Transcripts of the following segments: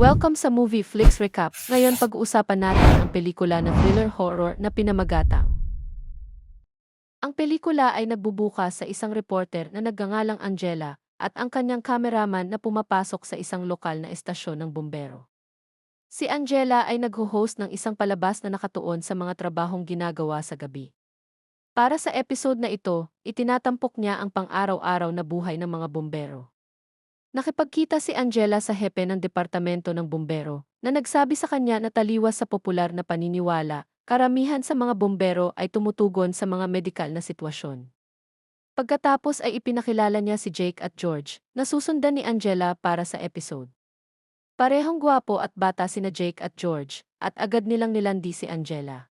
Welcome sa Movie Flix Recap. Ngayon pag-uusapan natin ang pelikula na thriller horror na Pinamagatang. Ang pelikula ay nagbubukas sa isang reporter na nagngangalang Angela at ang kanyang cameraman na pumapasok sa isang lokal na estasyon ng bumbero. Si Angela ay nagho-host ng isang palabas na nakatuon sa mga trabahong ginagawa sa gabi. Para sa episode na ito, itinatampok niya ang pang-araw-araw na buhay ng mga bumbero. Nakipagkita si Angela sa hepe ng departamento ng bumbero, na nagsabi sa kanya na taliwas sa popular na paniniwala, karamihan sa mga bumbero ay tumutugon sa mga medikal na sitwasyon. Pagkatapos ay ipinakilala niya si Jake at George, na susundan ni Angela para sa episode. Parehong gwapo at bata sina Jake at George, at agad nilang nilandi si Angela.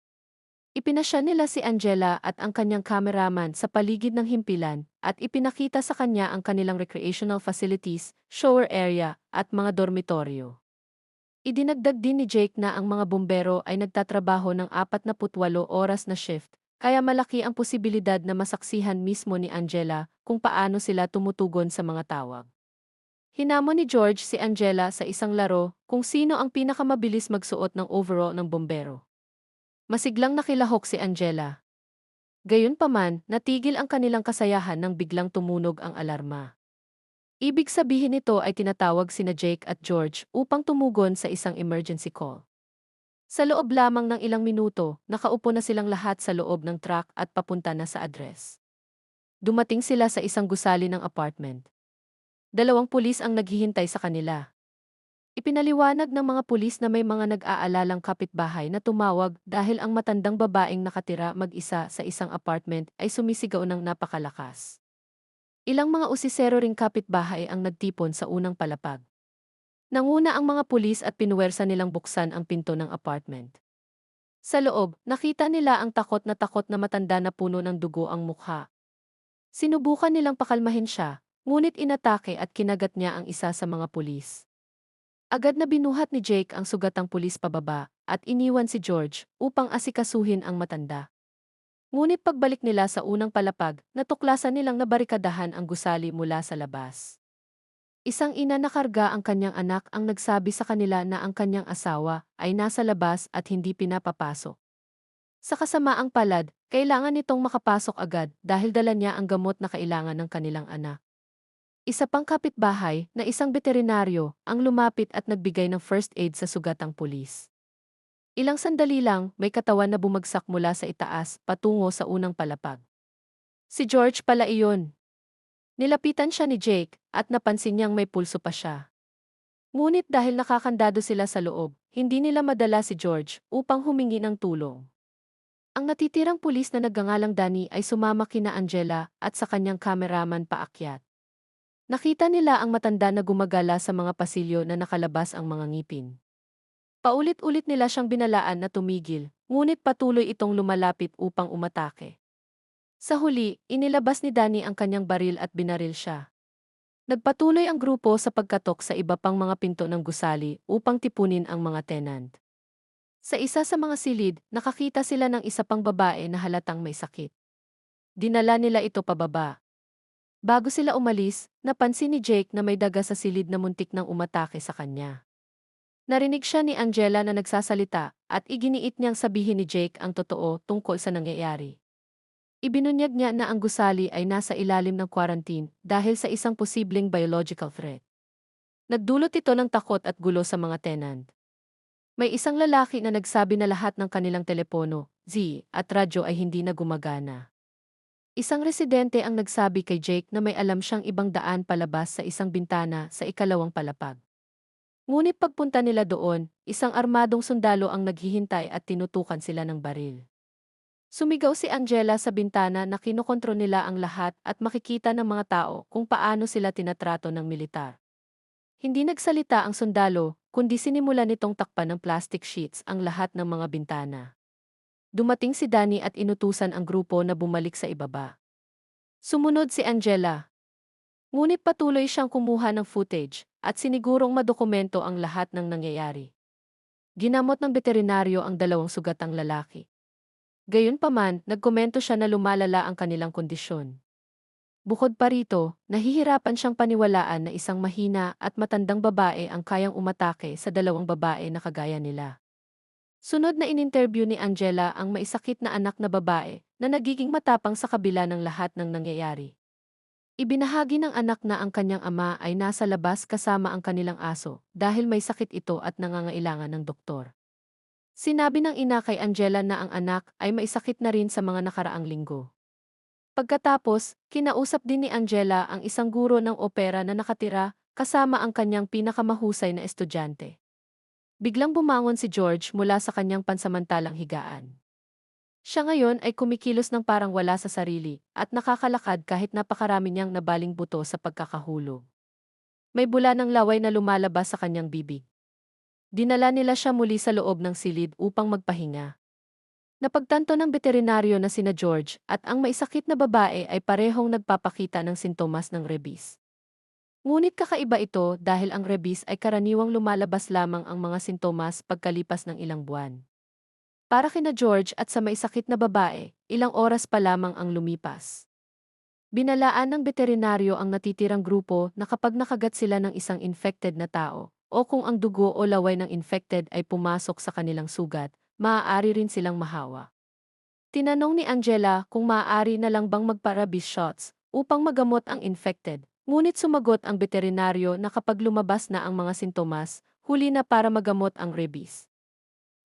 Ipinasya nila si Angela at ang kanyang cameraman sa paligid ng himpilan at ipinakita sa kanya ang kanilang recreational facilities, shower area, at mga dormitoryo. Idinagdag din ni Jake na ang mga bumbero ay nagtatrabaho ng 48 oras na shift, kaya malaki ang posibilidad na masaksihan mismo ni Angela kung paano sila tumutugon sa mga tawag. Hinamon ni George si Angela sa isang laro kung sino ang pinakamabilis magsuot ng overall ng bumbero. Masiglang nakilahok si Angela. Gayunpaman, natigil ang kanilang kasayahan nang biglang tumunog ang alarma. Ibig sabihin nito ay tinatawag sina Jake at George upang tumugon sa isang emergency call. Sa loob lamang ng ilang minuto, nakaupo na silang lahat sa loob ng truck at papunta na sa address. Dumating sila sa isang gusali ng apartment. 2 pulis ang naghihintay sa kanila. Ipinaliwanag ng mga pulis na may mga nag-aalalang kapitbahay na tumawag dahil ang matandang babaeng nakatira mag-isa sa isang apartment ay sumisigaw ng napakalakas. Ilang mga usisero ring kapitbahay ang nagtipon sa unang palapag. Nanguna ang mga pulis at pinuwersa nilang buksan ang pinto ng apartment. Sa loob, nakita nila ang takot na matanda na puno ng dugo ang mukha. Sinubukan nilang pakalmahin siya, ngunit inatake at kinagat niya ang isa sa mga pulis. Agad na binuhat ni Jake ang sugatang pulis pababa at iniwan si George upang asikasuhin ang matanda. Ngunit pagbalik nila sa unang palapag, natuklasan nilang nabarikadahan ang gusali mula sa labas. Isang ina na karga ang kanyang anak ang nagsabi sa kanila na ang kanyang asawa ay nasa labas at hindi pinapapasok. Sa kasamaang palad, kailangan nitong makapasok agad dahil dala niya ang gamot na kailangan ng kanilang anak. Isa pang kapitbahay na isang veterinaryo ang lumapit at nagbigay ng first aid sa sugatang pulis. Ilang sandali lang, may katawan na bumagsak mula sa itaas patungo sa unang palapag. Si George pala iyon. Nilapitan siya ni Jake at napansin niyang may pulso pa siya. Ngunit dahil nakakandado sila sa loob, hindi nila madala si George upang humingi ng tulong. Ang natitirang pulis na nagngangalang Danny ay sumama kina Angela at sa kanyang cameraman paakyat. Nakita nila ang matanda na gumagala sa mga pasilyo na nakalabas ang mga ngipin. Paulit-ulit nila siyang binalaan na tumigil, ngunit patuloy itong lumalapit upang umatake. Sa huli, inilabas ni Danny ang kanyang baril at binaril siya. Nagpatuloy ang grupo sa pagkatok sa iba pang mga pinto ng gusali upang tipunin ang mga tenant. Sa isa sa mga silid, nakakita sila ng isa pang babae na halatang may sakit. Dinala nila ito pababa. Bago sila umalis, napansin ni Jake na may daga sa silid na muntik nang umatake sa kanya. Narinig siya ni Angela na nagsasalita at iginiit niyang sabihin ni Jake ang totoo tungkol sa nangyayari. Ibinunyag niya na ang gusali ay nasa ilalim ng quarantine dahil sa isang posibleng biological threat. Nagdulot ito ng takot at gulo sa mga tenant. May isang lalaki na nagsabi na lahat ng kanilang telepono, Z, at radyo ay hindi na gumagana. Isang residente ang nagsabi kay Jake na may alam siyang ibang daan palabas sa isang bintana sa ikalawang palapag. Ngunit pagpunta nila doon, isang armadong sundalo ang naghihintay at tinutukan sila ng baril. Sumigaw si Angela sa bintana na kinokontrol nila ang lahat at makikita ng mga tao kung paano sila tinatrato ng militar. Hindi nagsalita ang sundalo, kundi sinimulan nitong takpan ng plastic sheets ang lahat ng mga bintana. Dumating si Danny at inutusan ang grupo na bumalik sa ibaba. Sumunod si Angela. Ngunit patuloy siyang kumuha ng footage at sinigurong madokumento ang lahat ng nangyayari. Ginamot ng veterinaryo ang 2 sugatang lalaki. Gayunpaman, nagkomento siya na lumalala ang kanilang kondisyon. Bukod pa rito, nahihirapan siyang paniwalaan na isang mahina at matandang babae ang kayang umatake sa dalawang babae na kagaya nila. Sunod na ininterview ni Angela ang maisakit na anak na babae na nagiging matapang sa kabila ng lahat ng nangyayari. Ibinahagi ng anak na ang kanyang ama ay nasa labas kasama ang kanilang aso dahil may sakit ito at nangangailangan ng doktor. Sinabi ng ina kay Angela na ang anak ay maisakit na rin sa mga nakaraang linggo. Pagkatapos, kinausap din ni Angela ang isang guro ng opera na nakatira kasama ang kanyang pinakamahusay na estudyante. Biglang bumangon si George mula sa kanyang pansamantalang higaan. Siya ngayon ay kumikilos ng parang wala sa sarili at nakakalakad kahit napakarami niyang nabaling buto sa pagkakahulog. May bula ng laway na lumalabas sa kanyang bibig. Dinala nila siya muli sa loob ng silid upang magpahinga. Napagtanto ng veterinaryo na sina George at ang maisakit na babae ay parehong nagpapakita ng sintomas ng rabies. Ngunit kakaiba ito dahil ang rabies ay karaniwang lumalabas lamang ang mga sintomas pagkalipas ng ilang buwan. Para kina George at sa maisakit na babae, ilang oras pa lamang ang lumipas. Binalaan ng veterinaryo ang natitirang grupo na kapag nakagat sila ng isang infected na tao, o kung ang dugo o laway ng infected ay pumasok sa kanilang sugat, maaari rin silang mahawa. Tinanong ni Angela kung maaari na lang bang magpa-rabies shots upang magamot ang infected, ngunit sumagot ang veterinaryo na kapag lumabas na ang mga sintomas, huli na para magamot ang rabies.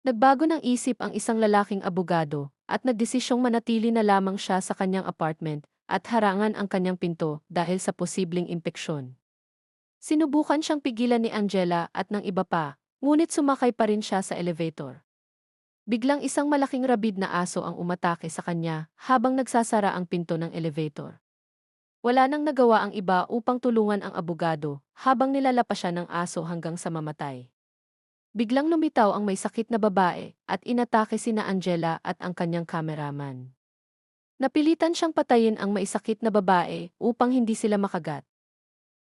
Nagbago ng isip ang isang lalaking abogado at nagdesisyong manatili na lamang siya sa kanyang apartment at harangan ang kanyang pinto dahil sa posibleng impeksyon. Sinubukan siyang pigilan ni Angela at ng iba pa, ngunit sumakay pa rin siya sa elevator. Biglang isang malaking rabid na aso ang umatake sa kanya habang nagsasara ang pinto ng elevator. Wala nang nagawa ang iba upang tulungan ang abogado habang nilalapa siya ng aso hanggang sa mamatay. Biglang lumitaw ang may sakit na babae at inatake sina Angela at ang kanyang kameraman. Napilitan siyang patayin ang maisakit na babae upang hindi sila makagat.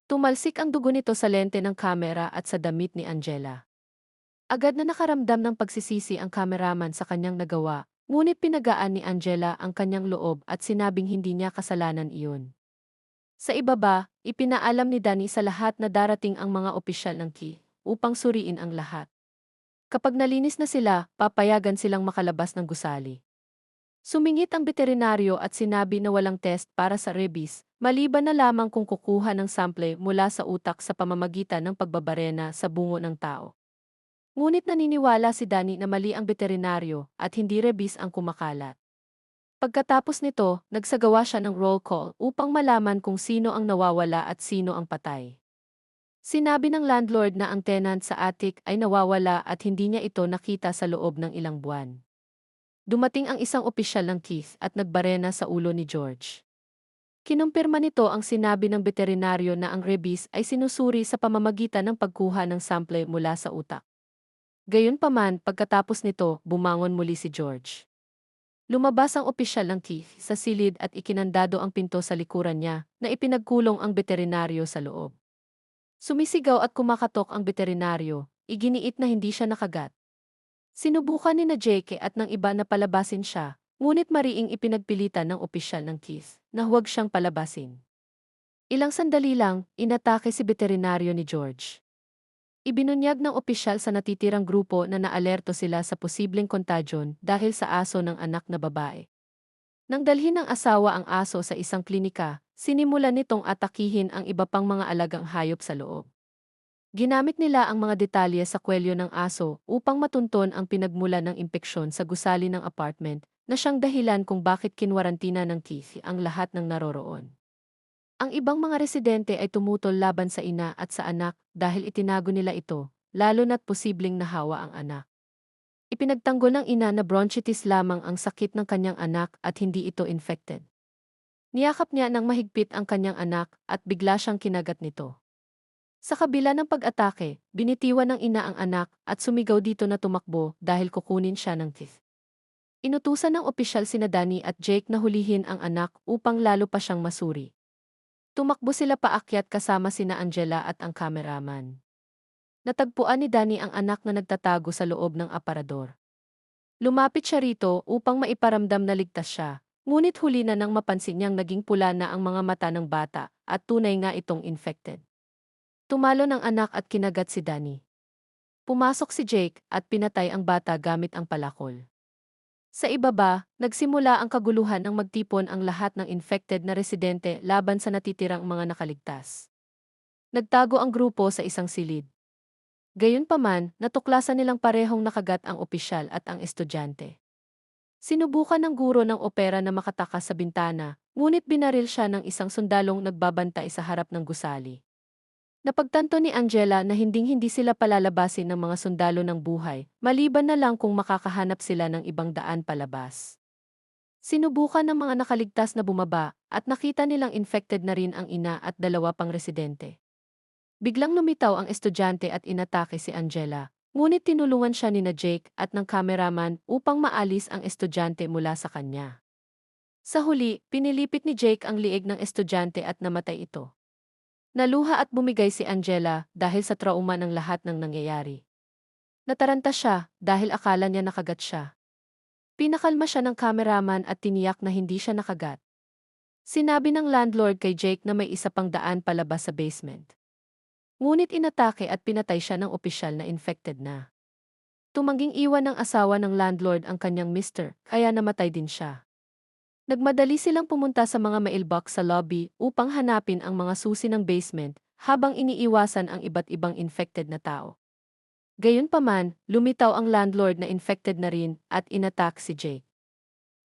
Tumalsik ang dugo nito sa lente ng kamera at sa damit ni Angela. Agad na nakaramdam ng pagsisisi ang kameraman sa kanyang nagawa, ngunit pinagaan ni Angela ang kanyang loob at sinabing hindi niya kasalanan iyon. Sa ibaba, ipinaalam ni Danny sa lahat na darating ang mga opisyal ng KI upang suriin ang lahat. Kapag nalinis na sila, papayagan silang makalabas ng gusali. Sumingit ang veterinaryo at sinabi na walang test para sa rabies, maliban na lamang kung kukuha ng sample mula sa utak sa pamamagitan ng pagbabarena sa bungo ng tao. Ngunit naniniwala si Danny na mali ang veterinaryo at hindi rabies ang kumakalat. Pagkatapos nito, nagsagawa siya ng roll call upang malaman kung sino ang nawawala at sino ang patay. Sinabi ng landlord na ang tenant sa attic ay nawawala at hindi niya ito nakita sa loob ng ilang buwan. Dumating ang isang opisyal ng Keith at nagbarena sa ulo ni George. Kinumpirma nito ang sinabi ng veterinaryo na ang rabies ay sinusuri sa pamamagitan ng pagkuha ng sample mula sa utak. Gayunpaman, pagkatapos nito, bumangon muli si George. Lumabas ang opisyal ng Keith sa silid at ikinandado ang pinto sa likuran niya na ipinagkulong ang veterinaryo sa loob. Sumisigaw at kumakatok ang veterinaryo, iginiit na hindi siya nakagat. Sinubukan ni na Jake at ng iba na palabasin siya, ngunit mariing ipinagpilitan ng opisyal ng Keith na huwag siyang palabasin. Ilang sandali lang, inatake si veterinaryo ni George. Ibinunyag ng opisyal sa natitirang grupo na naalerto sila sa posibleng kontagyon dahil sa aso ng anak na babae. Nang dalhin ng asawa ang aso sa isang klinika, sinimulan nitong atakihin ang iba pang mga alagang hayop sa loob. Ginamit nila ang mga detalye sa kwelyo ng aso upang matunton ang pinagmulan ng impeksyon sa gusali ng apartment na siyang dahilan kung bakit kinwarantina ng Keith ang lahat ng naroroon. Ang ibang mga residente ay tumutol laban sa ina at sa anak dahil itinago nila ito, lalo na't posibleng nahawa ang anak. Ipinagtanggol ng ina na bronchitis lamang ang sakit ng kanyang anak at hindi ito infected. Niyakap niya ng mahigpit ang kanyang anak at bigla siyang kinagat nito. Sa kabila ng pag-atake, binitiwan ng ina ang anak at sumigaw dito na tumakbo dahil kukunin siya ng teeth. Inutusan ng opisyal sina Danny at Jake na hulihin ang anak upang lalo pa siyang masuri. Tumakbo sila paakyat kasama sina Angela at ang kameraman. Natagpuan ni Danny ang anak na nagtatago sa loob ng aparador. Lumapit siya rito upang maiparamdam na ligtas siya, Ngunit huli na nang mapansin niyang naging pula na ang mga mata ng bata at tunay nga itong infected. Tumalo ng anak at kinagat si Danny. Pumasok si Jake at pinatay ang bata gamit ang palakol. Sa ibaba, nagsimula ang kaguluhan nang magtipon ang lahat ng infected na residente laban sa natitirang mga nakaligtas. Nagtago ang grupo sa isang silid. Gayunpaman, natuklasan nilang parehong nakagat ang opisyal at ang estudyante. Sinubukan ng guro ng opera na makatakas sa bintana, ngunit binaril siya ng isang sundalong nagbabantay sa harap ng gusali. Napagtanto ni Angela na hinding-hindi sila palalabasin ng mga sundalo ng buhay, maliban na lang kung makakahanap sila ng ibang daan palabas. Sinubukan ng mga nakaligtas na bumaba at nakita nilang infected na rin ang ina at dalawa pang residente. Biglang lumitaw ang estudyante at inatake si Angela, ngunit tinulungan siya ni na Jake at ng cameraman upang maalis ang estudyante mula sa kanya. Sa huli, pinilipit ni Jake ang liig ng estudyante at namatay ito. Naluha at bumigay si Angela dahil sa trauma ng lahat ng nangyayari. Nataranta siya dahil akala niya nakagat siya. Pinakalma siya ng cameraman at tiniyak na hindi siya nakagat. Sinabi ng landlord kay Jake na may isa pang daan palabas sa basement. Ngunit inatake at pinatay siya ng opisyal na infected na. Tumangging iwan ng asawa ng landlord ang kanyang mister, kaya namatay din siya. Nagmadali silang pumunta sa mga mailbox sa lobby upang hanapin ang mga susi ng basement habang iniiwasan ang iba't ibang infected na tao. Gayunpaman, lumitaw ang landlord na infected na rin at inattack si Jake.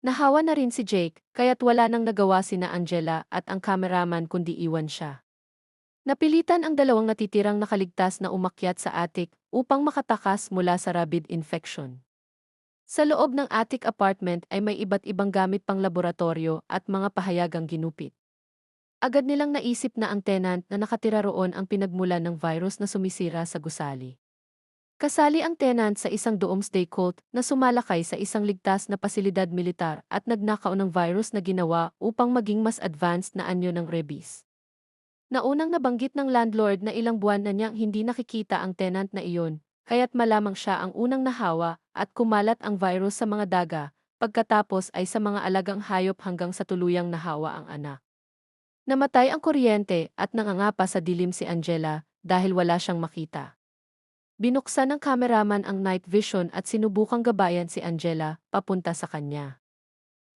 Nahawa na rin si Jake, kaya't wala nang nagawa sina Angela at ang cameraman kundi iwan siya. Napilitan ang dalawang natitirang nakaligtas na umakyat sa attic upang makatakas mula sa rabid infection. Sa loob ng attic apartment ay may iba't ibang gamit pang laboratorio at mga pahayagang ginupit. Agad nilang naisip na ang tenant na nakatira roon ang pinagmulan ng virus na sumisira sa gusali. Kasali ang tenant sa isang doomsday cult na sumalakay sa isang ligtas na pasilidad militar at nagnakaw ng virus na ginawa upang maging mas advanced na anyo ng rabies. Naunang nabanggit ng landlord na ilang buwan na niyang hindi nakikita ang tenant na iyon, kaya't malamang siya ang unang nahawa at kumalat ang virus sa mga daga, pagkatapos ay sa mga alagang hayop hanggang sa tuluyang nahawa ang anak. Namatay ang kuryente at nangangapa sa dilim si Angela dahil wala siyang makita. Binuksan ng cameraman ang night vision at sinubukang gabayan si Angela papunta sa kanya.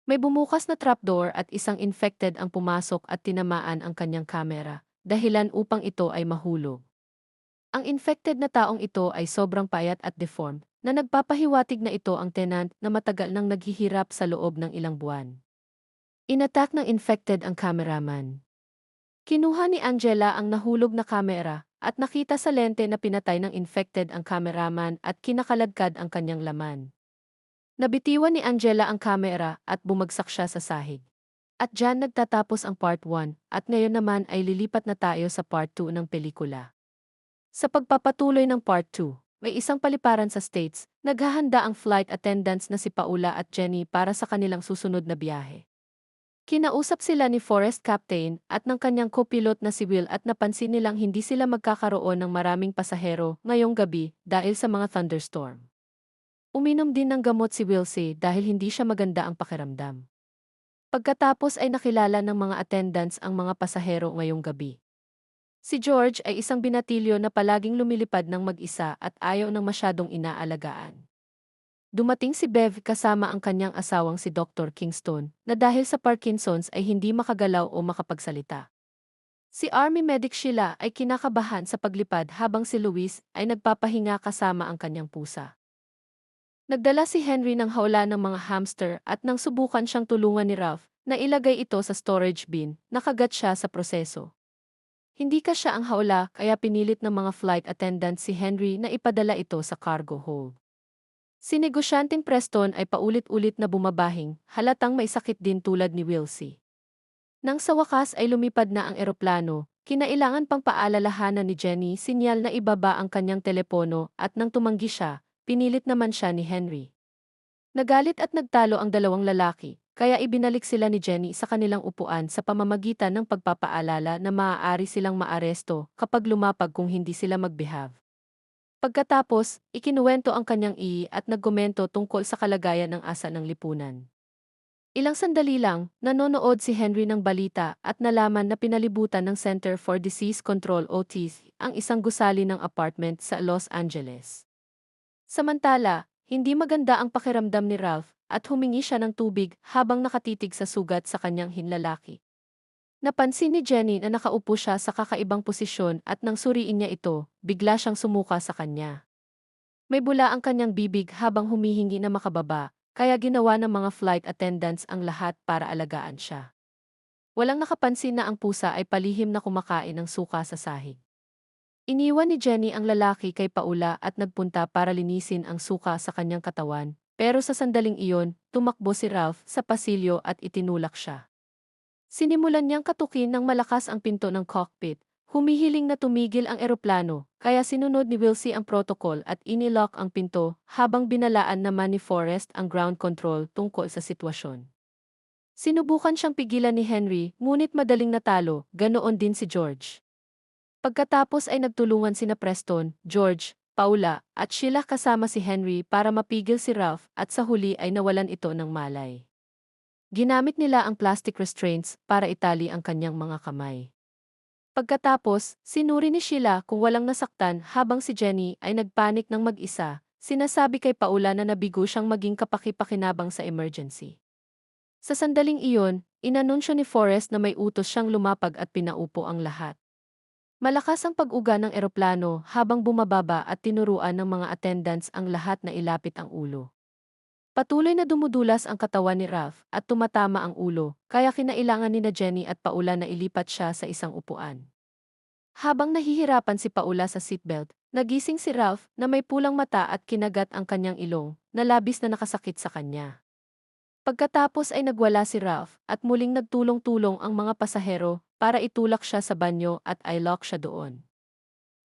May bumukas na trapdoor at isang infected ang pumasok at tinamaan ang kanyang kamera, dahilan upang ito ay mahulog. Ang infected na taong ito ay sobrang payat at deformed, na nagpapahiwatig na ito ang tenant na matagal nang naghihirap sa loob ng ilang buwan. Inattack ng infected ang cameraman. Kinuha ni Angela ang nahulog na kamera at nakita sa lente na pinatay ng infected ang cameraman at kinakaladkad ang kanyang laman. Nabitiwan ni Angela ang kamera at bumagsak siya sa sahig. At diyan nagtatapos ang part 1 at ngayon naman ay lilipat na tayo sa part 2 ng pelikula. Sa pagpapatuloy ng part 2, may isang paliparan sa States, naghahanda ang flight attendants na si Paula at Jenny para sa kanilang susunod na biyahe. Kinausap sila ni Forest Captain at ng kanyang co-pilot na si Will at napansin nilang hindi sila magkakaroon ng maraming pasahero ngayong gabi dahil sa mga thunderstorm. Uminom din ng gamot si Wilsey dahil hindi siya maganda ang pakiramdam. Pagkatapos ay nakilala ng mga attendants ang mga pasahero ngayong gabi. Si George ay isang binatilyo na palaging lumilipad ng mag-isa at ayaw ng masyadong inaalagaan. Dumating si Bev kasama ang kanyang asawang si Dr. Kingston na dahil sa Parkinson's ay hindi makagalaw o makapagsalita. Si Army Medic Sheila ay kinakabahan sa paglipad habang si Luis ay nagpapahinga kasama ang kanyang pusa. Nagdala si Henry ng hawla ng mga hamster at nang subukan siyang tulungan ni Ralph na ilagay ito sa storage bin, nakagat siya sa proseso. Hindi ka siya ang hawla kaya pinilit ng mga flight attendant si Henry na ipadala ito sa cargo hold. Si negosyanteng Preston ay paulit-ulit na bumabahing, halatang may sakit din tulad ni Wilsey. Nang sa wakas ay lumipad na ang eroplano, kinailangan pang paalalahanan ni Jenny sinyal na ibaba ang kanyang telepono at nang tumanggi siya, pinilit naman siya ni Henry. Nagalit at nagtalo ang dalawang lalaki, kaya ibinalik sila ni Jenny sa kanilang upuan sa pamamagitan ng pagpapaalala na maaari silang maaresto kapag lumapag kung hindi sila magbehave. Pagkatapos, ikinuwento ang kanyang at nagkomento tungkol sa kalagayan ng asa ng lipunan. Ilang sandali lang, nanonood si Henry ng balita at nalaman na pinalibutan ng Center for Disease Control o TIC ang isang gusali ng apartment sa Los Angeles. Samantala, hindi maganda ang pakiramdam ni Ralph at humingi siya ng tubig habang nakatitig sa sugat sa kanyang hinlalaki. Napansin ni Jenny na nakaupo siya sa kakaibang posisyon at nang suriin niya ito, bigla siyang sumuka sa kanya. May bula ang kanyang bibig habang humihingi na makababa, kaya ginawa ng mga flight attendants ang lahat para alagaan siya. Walang nakapansin na ang pusa ay palihim na kumakain ng suka sa sahig. Iniwan ni Jenny ang lalaki kay Paula at nagpunta para linisin ang suka sa kanyang katawan, pero sa sandaling iyon, tumakbo si Ralph sa pasilyo at itinulak siya. Sinimulan niyang katukin ng malakas ang pinto ng cockpit, humihiling na tumigil ang eroplano, kaya sinunod ni Wilsey ang protocol at inilock ang pinto habang binalaan naman ni Forrest ang ground control tungkol sa sitwasyon. Sinubukan siyang pigilan ni Henry, ngunit madaling natalo, ganoon din si George. Pagkatapos ay nagtulungan sina Preston, George, Paula, at Sheila kasama si Henry para mapigil si Ralph at sa huli ay nawalan ito ng malay. Ginamit nila ang plastic restraints para itali ang kanyang mga kamay. Pagkatapos, sinuri ni Sheila kung walang nasaktan habang si Jenny ay nagpanik ng mag-isa, sinasabi kay Paula na nabigo siyang maging kapaki-pakinabang sa emergency. Sa sandaling iyon, inanunsyo ni Forrest na may utos siyang lumapag at pinaupo ang lahat. Malakas ang pag-uga ng eroplano habang bumababa at tinuruan ng mga attendants ang lahat na ilapit ang ulo. Patuloy na dumudulas ang katawan ni Ralph at tumatama ang ulo, kaya kinailangan ni na Jenny at Paula na ilipat siya sa isang upuan. Habang nahihirapan si Paula sa seatbelt, nagising si Ralph na may pulang mata at kinagat ang kanyang ilong, na labis na nakasakit sa kanya. Pagkatapos ay nagwala si Ralph at muling nagtulong-tulong ang mga pasahero para itulak siya sa banyo at i-lock siya doon.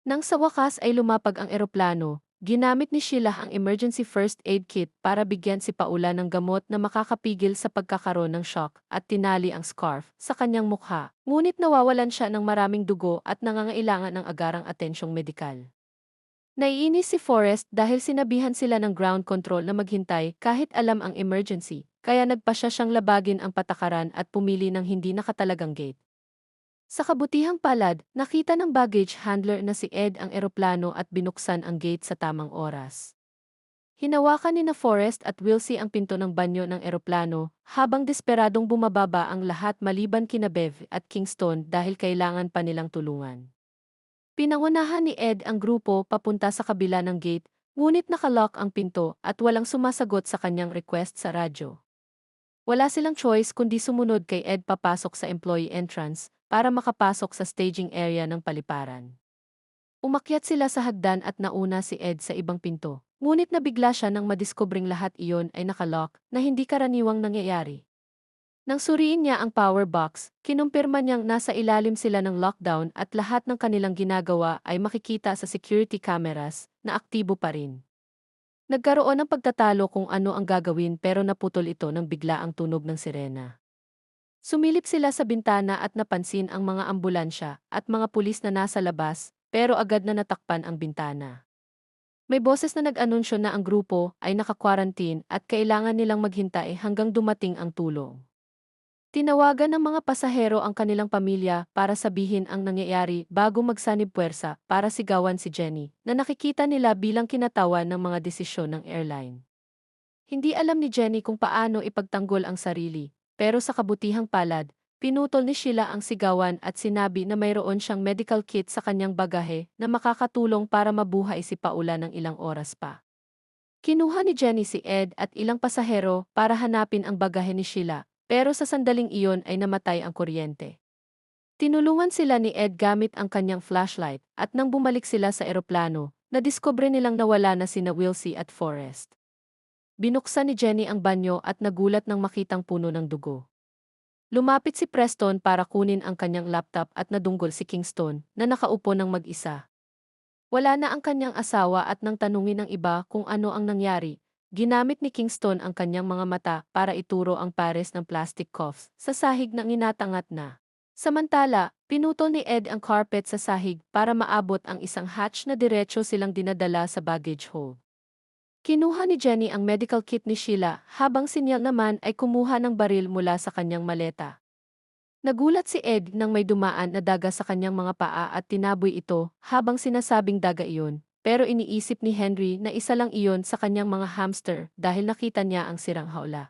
Nang sa wakas ay lumapag ang eroplano, ginamit ni Sheila ang emergency first aid kit para bigyan si Paula ng gamot na makakapigil sa pagkakaroon ng shock at tinali ang scarf sa kanyang mukha. Ngunit nawawalan siya ng maraming dugo at nangangailangan ng agarang atensyong medikal. Naiinis si Forrest dahil sinabihan sila ng ground control na maghintay kahit alam ang emergency, kaya nagpasya siyang labagin ang patakaran at pumili ng hindi nakatalagang gate. Sa kabutihang palad, nakita ng baggage handler na si Ed ang eroplano at binuksan ang gate sa tamang oras. Hinawakan ni na Forrest at Wilsey ang pinto ng banyo ng eroplano, habang desperadong bumababa ang lahat maliban kina Bev at Kingston dahil kailangan pa nilang tulungan. Pinangunahan ni Ed ang grupo papunta sa kabila ng gate, ngunit nakalock ang pinto at walang sumasagot sa kanyang request sa radyo. Wala silang choice kundi sumunod kay Ed papasok sa employee entrance para makapasok sa staging area ng paliparan. Umakyat sila sa hagdan at nauna si Ed sa ibang pinto, ngunit nabigla siya nang madiskobring lahat iyon ay nakalock na hindi karaniwang nangyayari. Nang suriin niya ang power box, kinumpirma niyang nasa ilalim sila ng lockdown at lahat ng kanilang ginagawa ay makikita sa security cameras na aktibo pa rin. Nagkaroon ng pagtatalo kung ano ang gagawin pero naputol ito nang bigla ang tunog ng sirena. Sumilip sila sa bintana at napansin ang mga ambulansya at mga pulis na nasa labas, pero agad na natakpan ang bintana. May boses na nag-anunsyo na ang grupo ay naka-quarantine at kailangan nilang maghintay hanggang dumating ang tulong. Tinawagan ng mga pasahero ang kanilang pamilya para sabihin ang nangyayari bago magsanib puwersa para sigawan si Jenny, na nakikita nila bilang kinatawan ng mga desisyon ng airline. Hindi alam ni Jenny kung paano ipagtanggol ang sarili, pero sa kabutihang palad, pinutol ni Sheila ang sigawan at sinabi na mayroon siyang medical kit sa kanyang bagahe na makakatulong para mabuhay si Paula ng ilang oras pa. Kinuha ni Jenny si Ed at ilang pasahero para hanapin ang bagahe ni Sheila, pero sa sandaling iyon ay namatay ang kuryente. Tinulungan sila ni Ed gamit ang kanyang flashlight at nang bumalik sila sa eroplano, nadiskubre nilang nawala na sina Wilsey at Forrest. Binuksan ni Jenny ang banyo at nagulat nang makitang puno ng dugo. Lumapit si Preston para kunin ang kanyang laptop at nadunggol si Kingston na nakaupo ng mag-isa. Wala na ang kanyang asawa at nang tanungin ng iba kung ano ang nangyari, ginamit ni Kingston ang kanyang mga mata para ituro ang pares ng plastic cuffs sa sahig na inatangat na. Samantala, pinutol ni Ed ang carpet sa sahig para maabot ang isang hatch na diretso silang dinadala sa baggage hold. Kinuha ni Jenny ang medical kit ni Sheila habang si Neil naman ay kumuha ng baril mula sa kanyang maleta. Nagulat si Ed nang may dumaan na daga sa kanyang mga paa at tinaboy ito habang sinasabing daga iyon, pero iniisip ni Henry na isa lang iyon sa kanyang mga hamster dahil nakita niya ang sirang hawla.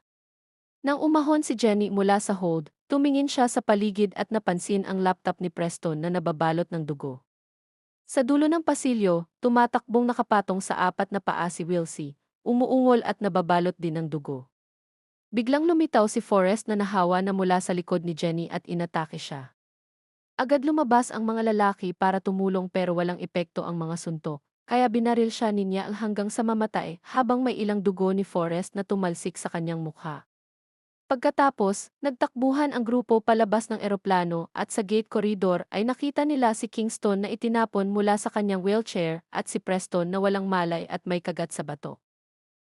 Nang umahon si Jenny mula sa hold, tumingin siya sa paligid at napansin ang laptop ni Preston na nababalot ng dugo. Sa dulo ng pasilyo, tumatakbong nakapatong sa apat na paa si Wilsie, umuungol at nababalot din ng dugo. Biglang lumitaw si Forrest na nahawa na mula sa likod ni Jenny at inatake siya. Agad lumabas ang mga lalaki para tumulong pero walang epekto ang mga suntok, kaya binaril siya ni Neil hanggang sa mamatay habang may ilang dugo ni Forrest na tumalsik sa kanyang mukha. Pagkatapos, nagtakbuhan ang grupo palabas ng eroplano at sa gate corridor ay nakita nila si Kingston na itinapon mula sa kanyang wheelchair at si Preston na walang malay at may kagat sa bato.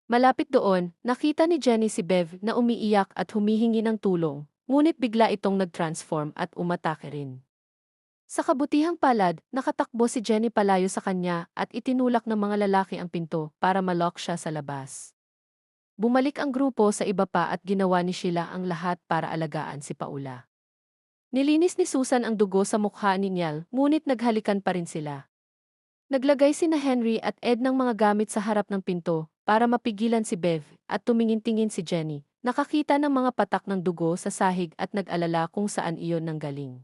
Malapit doon, nakita ni Jenny si Bev na umiiyak at humihingi ng tulong, ngunit bigla itong nag-transform at umatake rin. Sa kabutihang palad, nakatakbo si Jenny palayo sa kanya at itinulak ng mga lalaki ang pinto para malock siya sa labas. Bumalik ang grupo sa iba pa at ginawa ni Sheila ang lahat para alagaan si Paula. Nilinis ni Susan ang dugo sa mukha ni Neil, ngunit naghalikan pa rin sila. Naglagay sina Henry at Ed ng mga gamit sa harap ng pinto para mapigilan si Bev at tumingin-tingin si Jenny. Nakakita ng mga patak ng dugo sa sahig at nag-alala kung saan iyon nanggaling.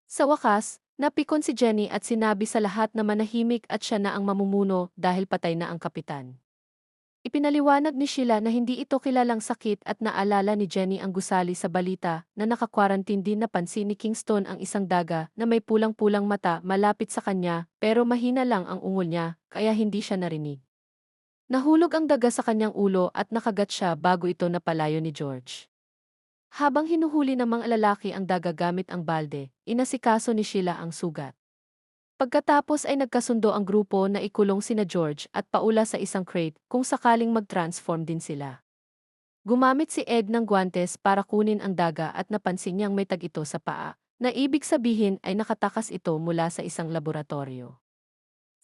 Sa wakas, napikon si Jenny at sinabi sa lahat na manahimik at siya na ang mamumuno dahil patay na ang kapitan. Ipinaliwanag ni Sheila na hindi ito kilalang sakit at naalala ni Jenny ang gusali sa balita na nakakwarantin din na pansin ni Kingston ang isang daga na may pulang-pulang mata malapit sa kanya pero mahina lang ang ungol niya kaya hindi siya narinig. Nahulog ang daga sa kanyang ulo at nakagat siya bago ito napalayo ni George. Habang hinuhuli ng mga lalaki ang daga gamit ang balde, inasikaso ni Sheila ang sugat. Pagkatapos ay nagkasundo ang grupo na ikulong sina George at Paula sa isang crate kung sakaling mag-transform din sila. Gumamit si Ed ng guantes para kunin ang daga at napansin niyang may tag ito sa paa, na ibig sabihin ay nakatakas ito mula sa isang laboratorio.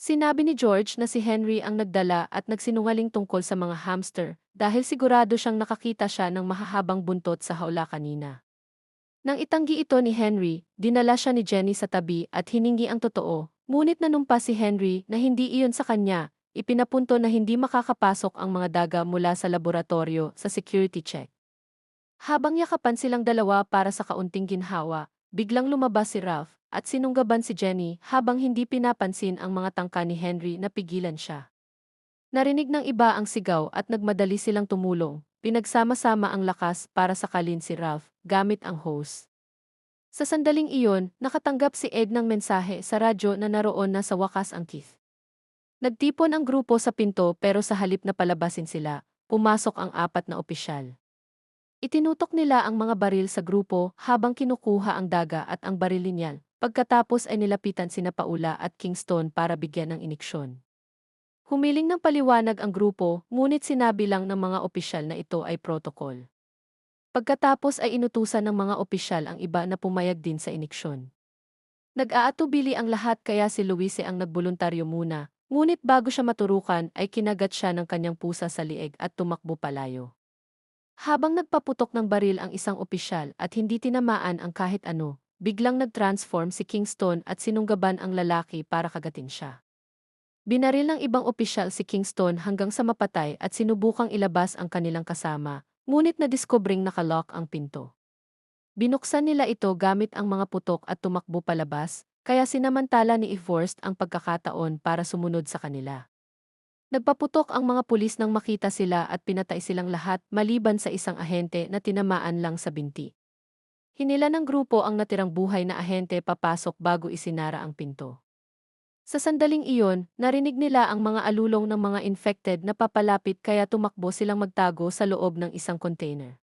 Sinabi ni George na si Henry ang nagdala at nagsinungaling tungkol sa mga hamster dahil sigurado siyang nakakita siya ng mahahabang buntot sa hawla kanina. Nang itanggi ito ni Henry, dinala siya ni Jenny sa tabi at hiningi ang totoo, ngunit nanumpa si Henry na hindi iyon sa kanya, ipinapunto na hindi makakapasok ang mga daga mula sa laboratorio sa security check. Habang yakapan silang dalawa para sa kaunting ginhawa, biglang lumabas si Ralph at sinunggaban si Jenny habang hindi pinapansin ang mga tangka ni Henry na pigilan siya. Narinig ng iba ang sigaw at nagmadali silang tumulong. Pinagsama-sama ang lakas para sakalin si Ralph gamit ang hose. Sa sandaling iyon, nakatanggap si Ed ng mensahe sa radyo na naroon na sa wakas ang Keith. Nagtipon ang grupo sa pinto pero sa halip na palabasin sila, pumasok ang apat na opisyal. Itinutok nila ang mga baril sa grupo habang kinukuha ang daga at ang baril linyal. Pagkatapos ay nilapitan sina Paula at Kingston para bigyan ng iniksyon. Humiling ng paliwanag ang grupo, ngunit sinabi lang ng mga opisyal na ito ay protocol. Pagkatapos ay inutusan ng mga opisyal ang iba na pumayag din sa iniksyon. Nag-aatubili ang lahat kaya si Luise ang nagboluntaryo muna, ngunit bago siya maturukan ay kinagat siya ng kanyang pusa sa lieg at tumakbo palayo. Habang nagpaputok ng baril ang isang opisyal at hindi tinamaan ang kahit ano, biglang nag-transform si Kingston at sinunggaban ang lalaki para kagatin siya. Binaril ng ibang opisyal si Kingston hanggang sa mapatay at sinubukang ilabas ang kanilang kasama, ngunit nadiskobring nakalock ang pinto. Binuksan nila ito gamit ang mga putok at tumakbo palabas, kaya sinamantala ni Forrest ang pagkakataon para sumunod sa kanila. Nagpaputok ang mga pulis nang makita sila at pinatay silang lahat maliban sa isang ahente na tinamaan lang sa binti. Hinila ng grupo ang natirang buhay na ahente papasok bago isinara ang pinto. Sa sandaling iyon, narinig nila ang mga alulong ng mga infected na papalapit kaya tumakbo silang magtago sa loob ng isang container.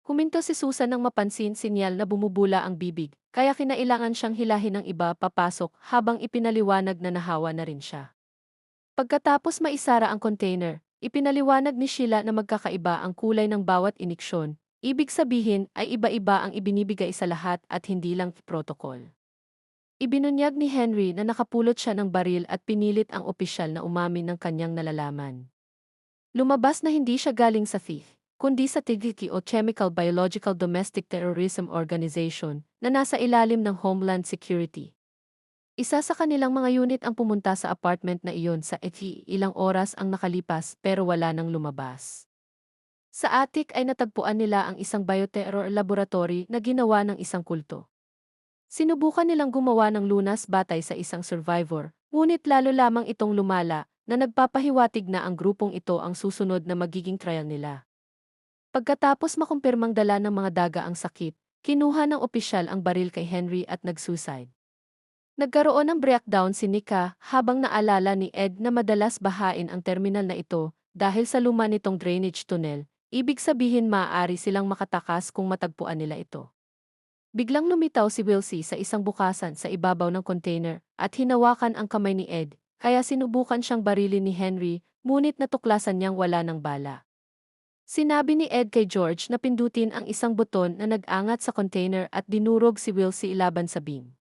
Huminto si Susan nang mapansin sinyal na bumubula ang bibig, kaya kinailangan siyang hilahin ng iba papasok habang ipinaliwanag na nahawa na rin siya. Pagkatapos maisara ang container, ipinaliwanag ni Sheila na magkakaiba ang kulay ng bawat iniksyon, ibig sabihin ay iba-iba ang ibinibigay sa lahat at hindi lang protocol. Ibinunyag ni Henry na nakapulot siya ng baril at pinilit ang opisyal na umamin ng kanyang nalalaman. Lumabas na hindi siya galing sa thief, kundi sa TGK o Chemical Biological Domestic Terrorism Organization na nasa ilalim ng Homeland Security. Isa sa kanilang mga unit ang pumunta sa apartment na iyon sa ETI. Ilang oras ang nakalipas pero wala nang lumabas. Sa attic ay natagpuan nila ang isang bioterror laboratory na ginawa ng isang kulto. Sinubukan nilang gumawa ng lunas batay sa isang survivor, ngunit lalo lamang itong lumala na nagpapahiwatig na ang grupong ito ang susunod na magiging trial nila. Pagkatapos makumpirmang dala ng mga daga ang sakit, kinuha ng opisyal ang baril kay Henry at nag-suicide. Nagkaroon ng breakdown si Nika habang naalala ni Ed na madalas bahain ang terminal na ito dahil sa luma nitong drainage tunnel, ibig sabihin maaari silang makatakas kung matagpuan nila ito. Biglang lumitaw si Wilsie sa isang bukasan sa ibabaw ng container at hinawakan ang kamay ni Ed, kaya sinubukan siyang barilin ni Henry, ngunit natuklasan niyang wala ng bala. Sinabi ni Ed kay George na pindutin ang isang buton na nag-angat sa container at dinurog si Wilsie laban sa beam.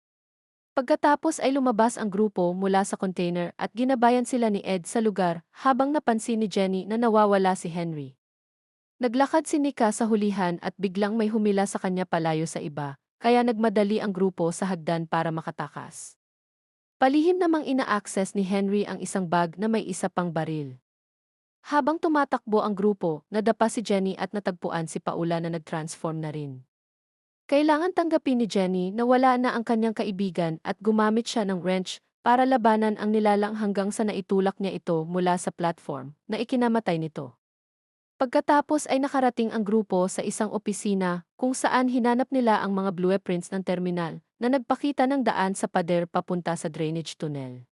Pagkatapos ay lumabas ang grupo mula sa container at ginabayan sila ni Ed sa lugar habang napansin ni Jenny na nawawala si Henry. Naglakad si Nika sa hulihan at biglang may humila sa kanya palayo sa iba, kaya nagmadali ang grupo sa hagdan para makatakas. Palihim namang ina-access ni Henry ang isang bag na may isa pang baril. Habang tumatakbo ang grupo, nadapa si Jenny at natagpuan si Paula na nag-transform na rin. Kailangan tanggapin ni Jenny na wala na ang kanyang kaibigan at gumamit siya ng wrench para labanan ang nilalang hanggang sa naitulak niya ito mula sa platform na ikinamatay nito. Pagkatapos ay nakarating ang grupo sa isang opisina kung saan hinanap nila ang mga blueprints ng terminal na nagpakita ng daan sa pader papunta sa drainage tunnel.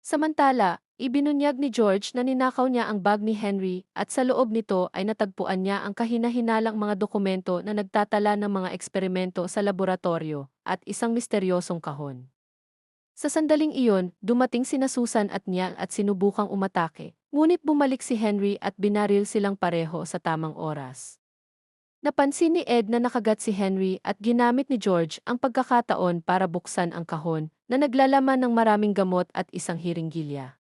Samantala, ibinunyag ni George na ninakaw niya ang bag ni Henry at sa loob nito ay natagpuan niya ang kahina-hinalang mga dokumento na nagtatala ng mga eksperimento sa laboratorio at isang misteryosong kahon. Sa sandaling iyon, dumating sina Susan at Niall at sinubukang umatake, ngunit bumalik si Henry at binaril silang pareho sa tamang oras. Napansin ni Ed na nakagat si Henry at ginamit ni George ang pagkakataon para buksan ang kahon na naglalaman ng maraming gamot at isang hiringgilya.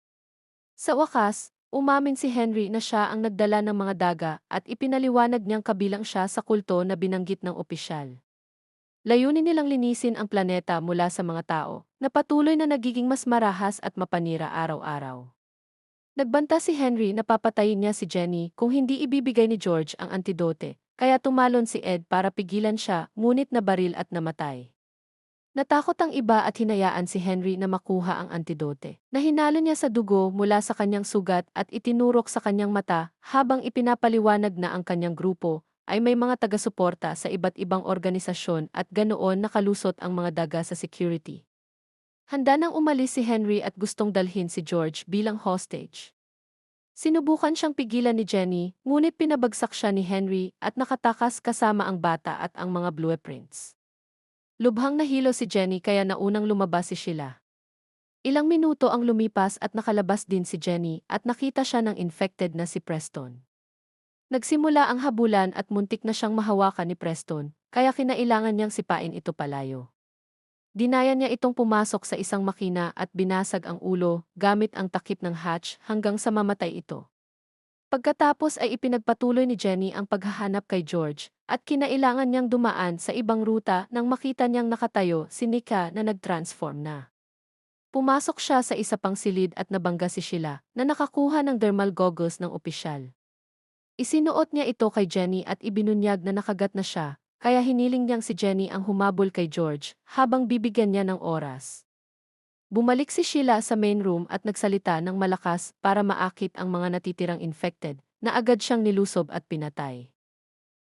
Sa wakas, umamin si Henry na siya ang nagdala ng mga daga at ipinaliwanag niyang kabilang siya sa kulto na binanggit ng opisyal. Layunin nilang linisin ang planeta mula sa mga tao, na patuloy na nagiging mas marahas at mapanira araw-araw. Nagbanta si Henry na papatayin niya si Jenny kung hindi ibibigay ni George ang antidote, kaya tumalon si Ed para pigilan siya, ngunit nabaril at namatay. Natakot ang iba at hinayaan si Henry na makuha ang antidote. Nahinalo niya sa dugo mula sa kanyang sugat at itinurok sa kanyang mata habang ipinapaliwanag na ang kanyang grupo ay may mga taga-suporta sa iba't ibang organisasyon at ganoon nakalusot ang mga daga sa security. Handa nang umalis si Henry at gustong dalhin si George bilang hostage. Sinubukan siyang pigilan ni Jenny, ngunit pinabagsak siya ni Henry at nakatakas kasama ang bata at ang mga blueprints. Lubhang nahilo si Jenny kaya naunang lumabas si Sheila. Ilang minuto ang lumipas at nakalabas din si Jenny at nakita siya ng infected na si Preston. Nagsimula ang habulan at muntik na siyang mahawakan ni Preston, kaya kinailangan niyang sipain ito palayo. Dinaya niya itong pumasok sa isang makina at binasag ang ulo gamit ang takip ng hatch hanggang sa mamatay ito. Pagkatapos ay ipinagpatuloy ni Jenny ang paghahanap kay George at kinailangan niyang dumaan sa ibang ruta nang makita niyang nakatayo si Nika na nag-transform na. Pumasok siya sa isa pang silid at nabangga si Sheila na nakakuha ng thermal goggles ng opisyal. Isinuot niya ito kay Jenny at ibinunyag na nakagat na siya, kaya hiniling niyang si Jenny ang humabol kay George habang bibigyan niya ng oras. Bumalik si Sheila sa main room at nagsalita ng malakas para maakit ang mga natitirang infected, na agad siyang nilusob at pinatay.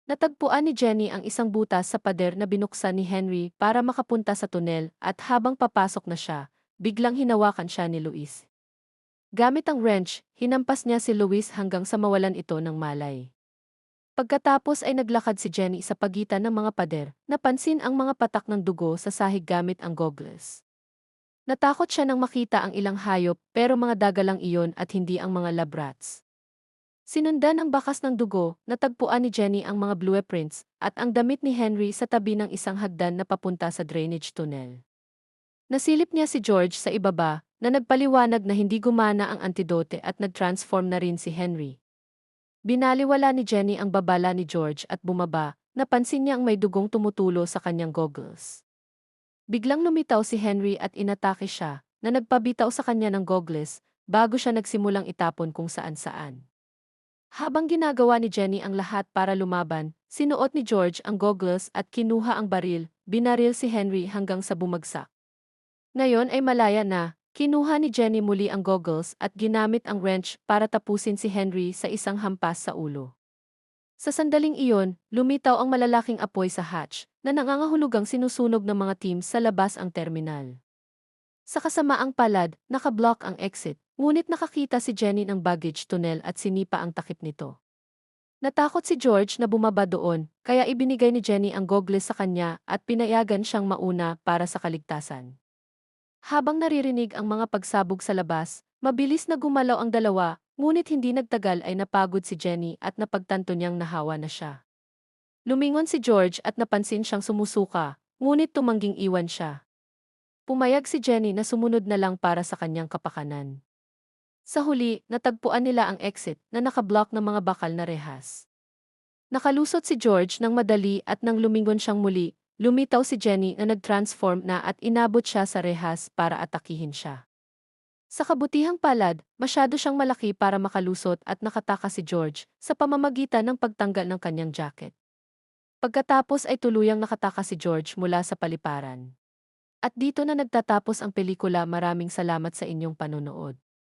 Natagpuan ni Jenny ang isang butas sa pader na binuksan ni Henry para makapunta sa tunel at habang papasok na siya, biglang hinawakan siya ni Luis. Gamit ang wrench, hinampas niya si Luis hanggang sa mawalan ito ng malay. Pagkatapos ay naglakad si Jenny sa pagitan ng mga pader, napansin ang mga patak ng dugo sa sahig gamit ang goggles. Natakot siya nang makita ang ilang hayop pero mga daga lang iyon at hindi ang mga lab rats. Sinundan ang bakas ng dugo, natagpuan ni Jenny ang mga blueprints at ang damit ni Henry sa tabi ng isang hagdan na papunta sa drainage tunnel. Nasilip niya si George sa ibaba, na nagpaliwanag na hindi gumana ang antidote at nag-transform na rin si Henry. Binaliwala ni Jenny ang babala ni George at bumaba, napansin niya ang may dugong tumutulo sa kanyang goggles. Biglang lumitaw si Henry at inatake siya, na nagpabitaw sa kanya ng goggles, bago siya nagsimulang itapon kung saan-saan. Habang ginagawa ni Jenny ang lahat para lumaban, sinuot ni George ang goggles at kinuha ang baril, binaril si Henry hanggang sa bumagsak. Ngayon ay malaya na, kinuha ni Jenny muli ang goggles at ginamit ang wrench para tapusin si Henry sa isang hampas sa ulo. Sa sandaling iyon, lumitaw ang malalaking apoy sa hatch, na nangangahulugang sinusunog ng mga team sa labas ang terminal. Sa kasamaang palad, nakablock ang exit, ngunit nakakita si Jenny ng baggage tunnel at sinipa ang takip nito. Natakot si George na bumaba doon, kaya ibinigay ni Jenny ang goggles sa kanya at pinayagan siyang mauna para sa kaligtasan. Habang naririnig ang mga pagsabog sa labas, mabilis na gumalaw ang dalawa, ngunit hindi nagtagal ay napagod si Jenny at napagtanto niyang nahawa na siya. Lumingon si George at napansin siyang sumusuka, ngunit tumangging iwan siya. Pumayag si Jenny na sumunod na lang para sa kanyang kapakanan. Sa huli, natagpuan nila ang exit na nakablock ng mga bakal na rehas. Nakalusot si George ng madali at nang lumingon siyang muli, lumitaw si Jenny na nag-transform na at inabot siya sa rehas para atakihin siya. Sa kabutihang palad, masyado siyang malaki para makalusot at nakatakas si George sa pamamagitan ng pagtanggal ng kanyang jacket. Pagkatapos ay tuluyang nakatakas si George mula sa paliparan. At dito na nagtatapos ang pelikula. Maraming salamat sa inyong panonood.